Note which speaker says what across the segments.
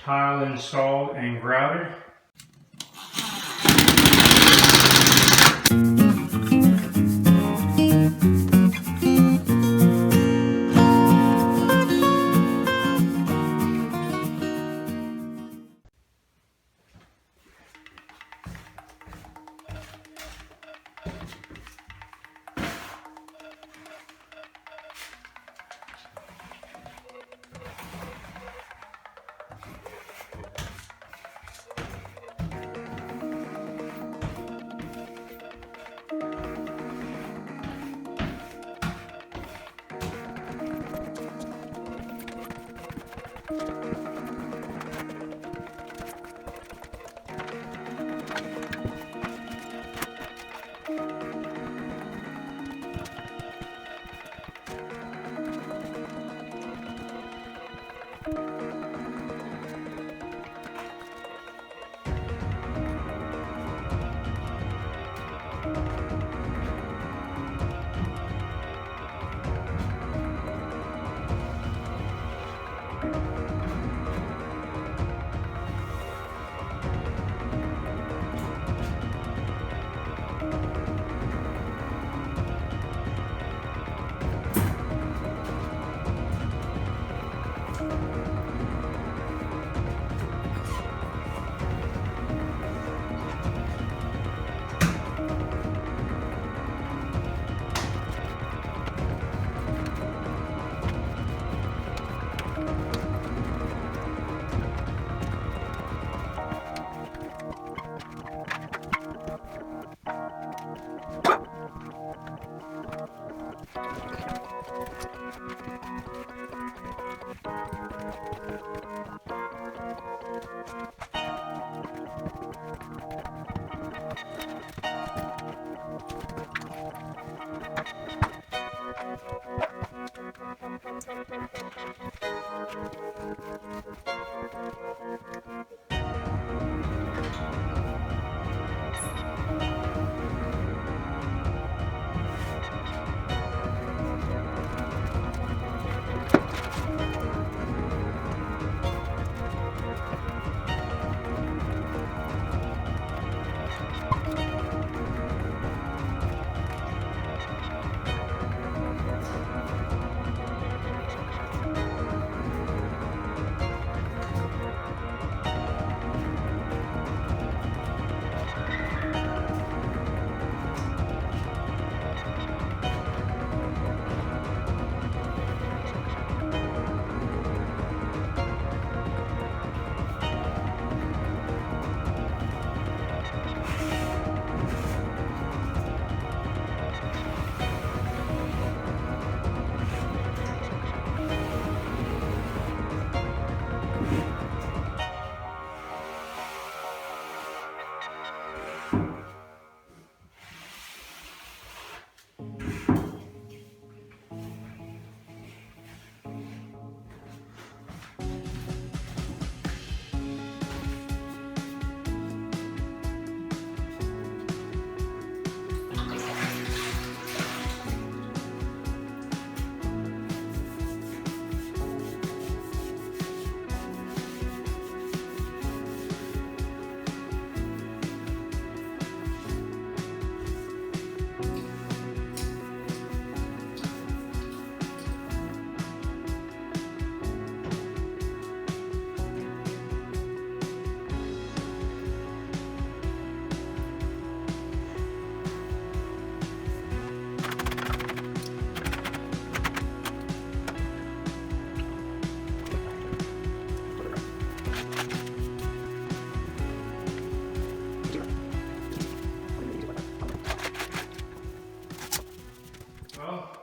Speaker 1: tile installed and grouted.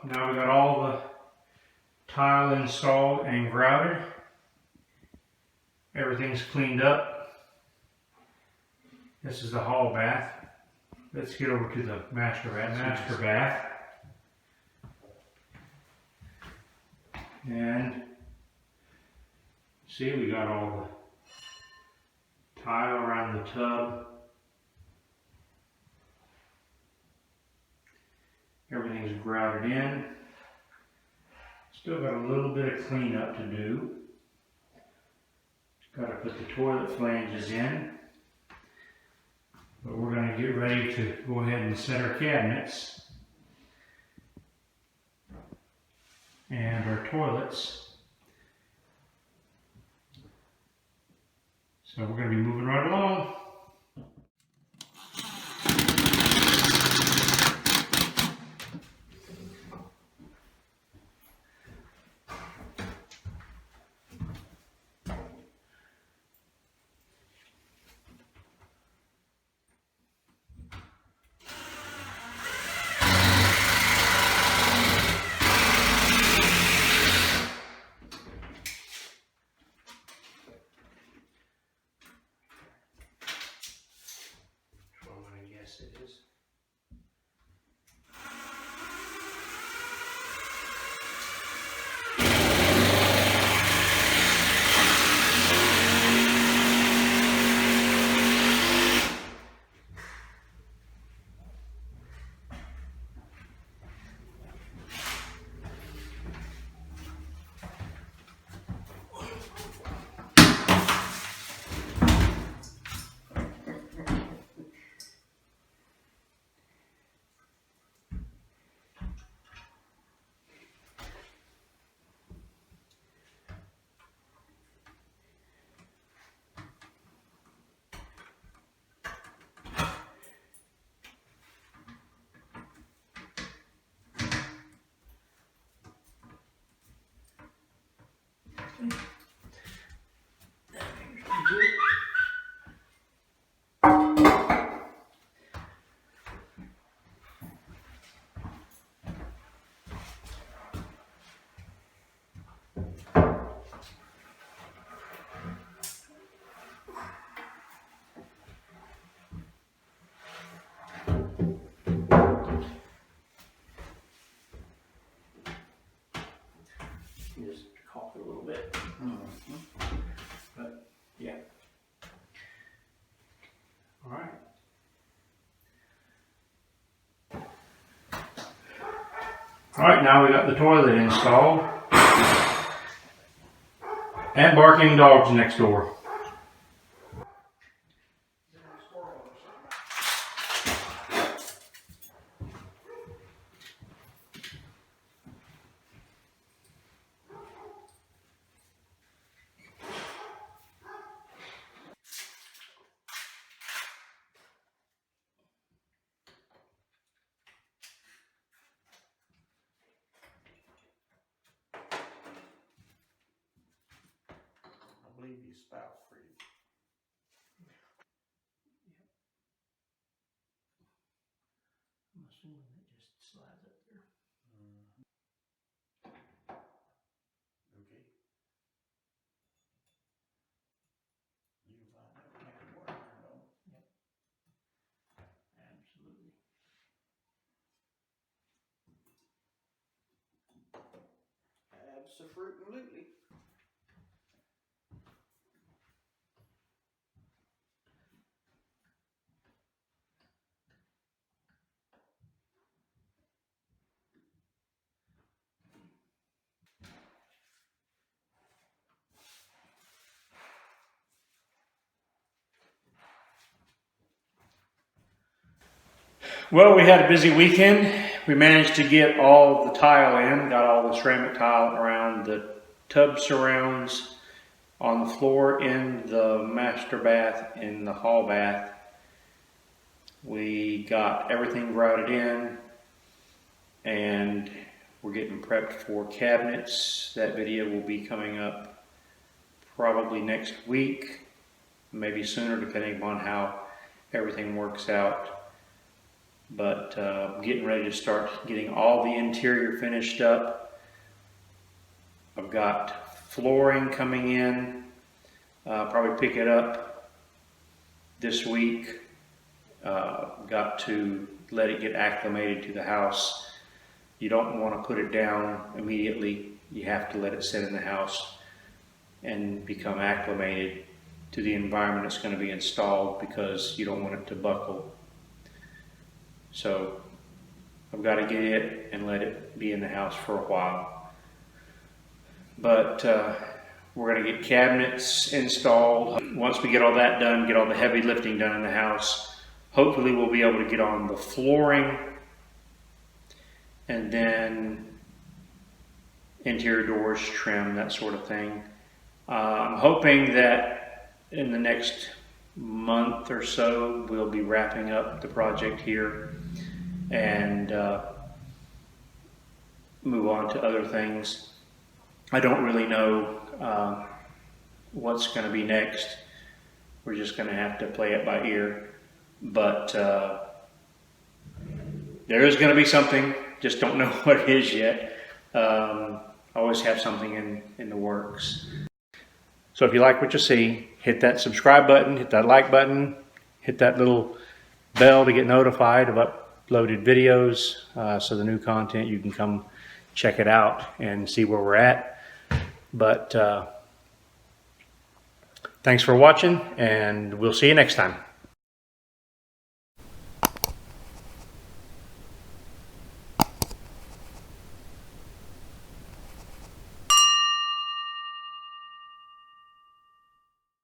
Speaker 1: Now we got all the tile installed and grouted. Everything's cleaned up. This is the hall bath. Let's get over to the master bath. And see, we got all the tile around the tub. Everything's grouted in. Still got a little bit of cleanup to do. Got to put put the toilet flanges in. But we're going to get ready to go ahead and set our cabinets and our toilets. So we're going to be moving right along. Yes, it is. Just cough it a little bit. But yeah. All right. All right, now we got the toilet installed and barking dogs next door.
Speaker 2: I believe you spout free.
Speaker 1: I'm assuming it just slides up there.
Speaker 2: Okay. You can find out when it works or no.
Speaker 1: Absolutely.
Speaker 2: Abso-fruit-and-lutely.
Speaker 1: Well, we had a busy weekend. We managed to get all the tile in, got all the ceramic tile around the tub surrounds, on the floor in the master bath, in the hall bath. We got everything grouted in and we're getting prepped for cabinets. That video will be coming up probably next week, maybe sooner depending upon how everything works out. But getting ready to start getting all the interior finished up. I've got flooring coming in, probably pick it up this week. Got to let it get acclimated to the house. You don't want to put it down immediately. You have to let it sit in the house and become acclimated to the environment it's going to be installed, because you don't want it to buckle. So I've got to get it and let it be in the house for a while. But We're going to get cabinets installed. Once we get all that done, get all the heavy lifting done in the house, hopefully we'll be able to get on the flooring and then interior doors, trim, that sort of thing. I'm hoping that in the next month or so, we'll be wrapping up the project here and move on to other things. I don't really know what's going to be next. We're just going to have to play it by ear. But there is going to be something, just don't know what it is yet. I always have something in the works. So if you like what you see, hit that subscribe button, hit that like button, hit that little bell to get notified of uploaded videos. So the new content, you can come check it out and see where we're at. But thanks for watching, and we'll see you next time.